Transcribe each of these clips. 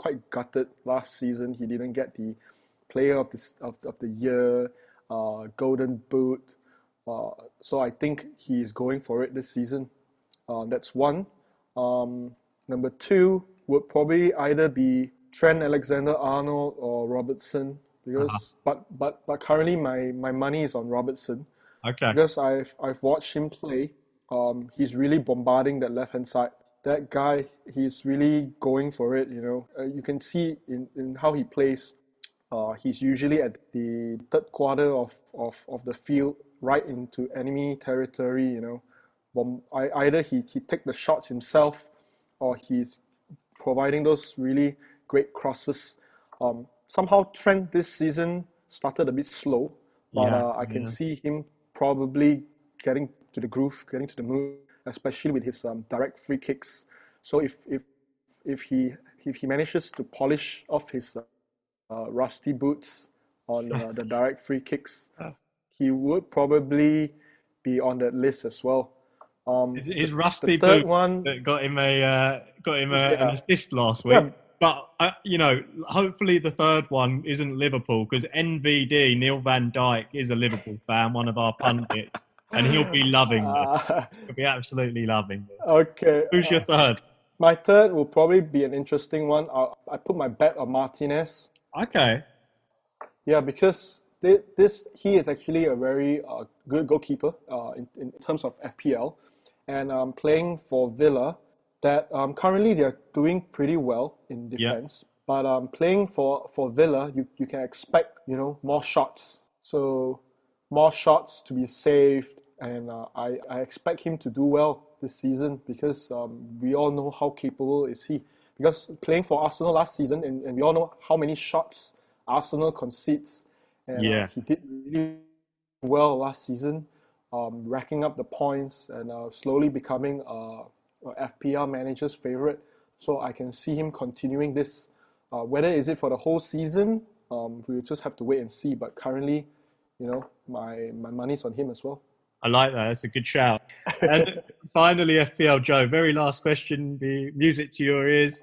quite gutted last season. He didn't get the Player of the Year, Golden Boot. So I think he is going for it this season. That's one. Number two would probably either be Trent Alexander-Arnold or Robertson, because but currently my money is on Robertson Okay. because I've watched him play. He's really bombarding that left hand side. That guy, he's really going for it. You can see in how he plays. He's usually at the third quarter of the field, right into enemy territory. Either he take the shots himself, or he's providing those really great crosses. Somehow Trent this season started a bit slow, but Yeah. I can Yeah. see him probably getting to the groove, getting to the mood, especially with his direct free kicks. So if he manages to polish off his rusty boots on the direct free kicks, he would probably be on that list as well. His The rusty third boots one, that got him an yeah, assist last week. yeah. But hopefully the third one isn't Liverpool, because NVD Neil Van Dyke is a Liverpool fan, one of our pundits, and he'll be loving this. Uh, He'll be absolutely loving this. okay. Who's your third? My third will probably be an interesting one. I put my bet on Martinez. Okay. Yeah, because he is actually a very good goalkeeper in terms of FPL, and playing for Villa. That currently they're doing pretty well in Yeah. defense, but playing for Villa, you can expect more shots. So more shots to be saved, and I expect him to do well this season, because we all know how capable is he. Because playing for Arsenal last season, and we all know how many shots Arsenal concedes, and Yeah. he did really well last season, racking up the points and slowly becoming a FPL manager's favorite. So I can see him continuing this. Whether is it for the whole season, we'll just have to wait and see. But currently, my money's on him as well. I like that. That's a good shout. And finally, FPL Joe, very last question, the music to your ears.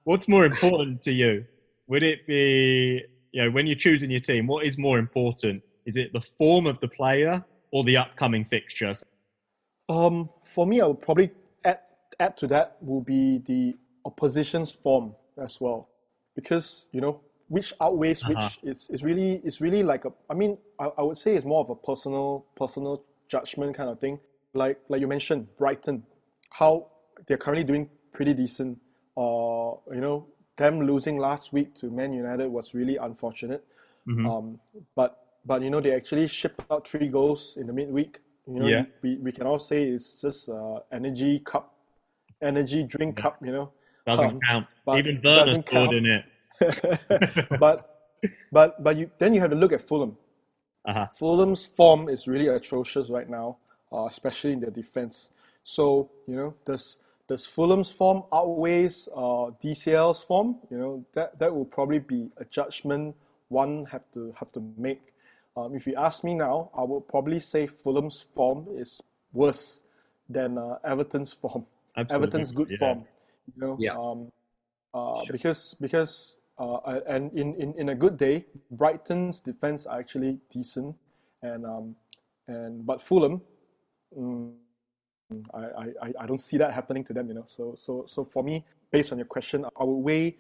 What's more important to you? Would it be, when you're choosing your team, what is more important? Is it the form of the player or the upcoming fixtures? For me, I would probably add to that will be the opposition's form as well, because which outweighs which is really like I would say it's more of a personal judgment kind of thing. Like you mentioned, Brighton, how they're currently doing pretty decent. Them losing last week to Man United was really unfortunate. But they actually shipped out 3 goals in the midweek. Yeah. We can all say it's just energy drink cup. Doesn't count. But Even it Werner doesn't scored count. in it. but you have to look at Fulham. Fulham's form is really atrocious right now, especially in their defense. So does Fulham's form outweighs DCL's form? That will probably be a judgment one have to make. If you ask me now, I would probably say Fulham's form is worse than Everton's form. Absolutely. Everton's good form. Yeah. Because and in a good day, Brighton's defense are actually decent, but Fulham, I don't see that happening to them. So for me, based on your question, I would weigh.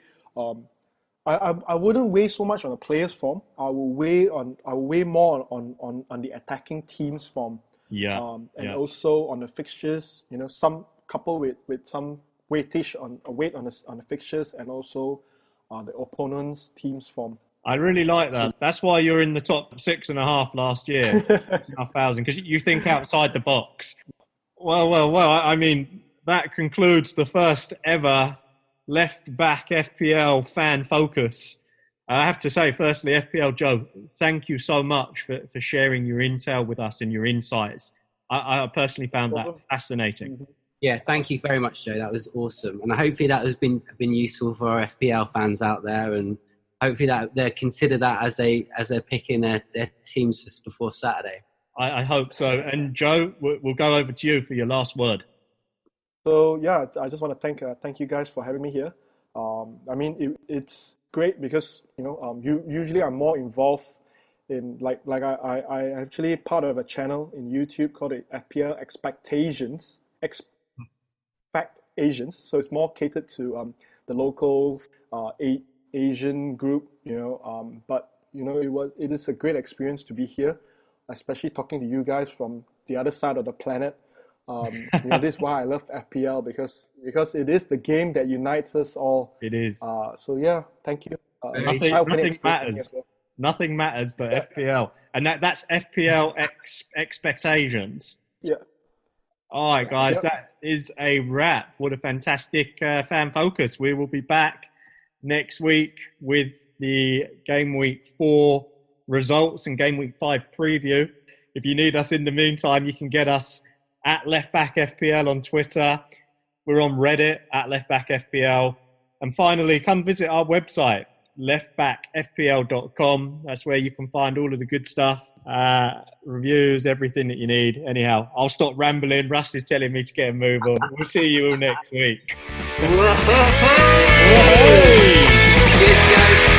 I wouldn't weigh so much on the player's form. I will weigh more on the attacking team's form. Yeah. And also on the fixtures. Some couple with some weight on the fixtures, and also the opponent's team's form. I really like that. That's why you're in the top 6.5 last year, 6,500, because you think outside the box. Well. I mean, that concludes the first ever left back FPL fan focus. I have to say, firstly, FPL Joe, thank you so much for sharing your intel with us and your insights. I personally found that fascinating. Mm-hmm. Yeah, thank you very much, Joe. That was awesome, and hopefully that has been useful for our FPL fans out there, and hopefully that they consider that as they're picking their teams before Saturday. I hope so. And Joe, we'll go over to you for your last word. So yeah, I just want to thank you guys for having me here. I mean, it's great because you usually are more involved in I actually part of a channel in YouTube called the FPL Expect Asians. So it's more catered to the local Asian group, but it is a great experience to be here, especially talking to you guys from the other side of the planet. This is why I love FPL because it is the game that unites us all. It is. So yeah, thank you. Nothing matters. Well. Nothing matters but FPL, and that's FPL expectations. Yeah. All right, guys, that is a wrap. What a fantastic fan focus. We will be back next week with the Game Week 4 results and Game Week 5 preview. If you need us in the meantime, you can get us at LeftBackFPL on Twitter. We're on Reddit at LeftBackFPL. And finally, come visit our website, leftbackfpl.com. That's where you can find all of the good stuff, reviews, everything that you need. Anyhow, I'll stop rambling. Russ is telling me to get a move on. We'll see you all next week. Cheers, guys.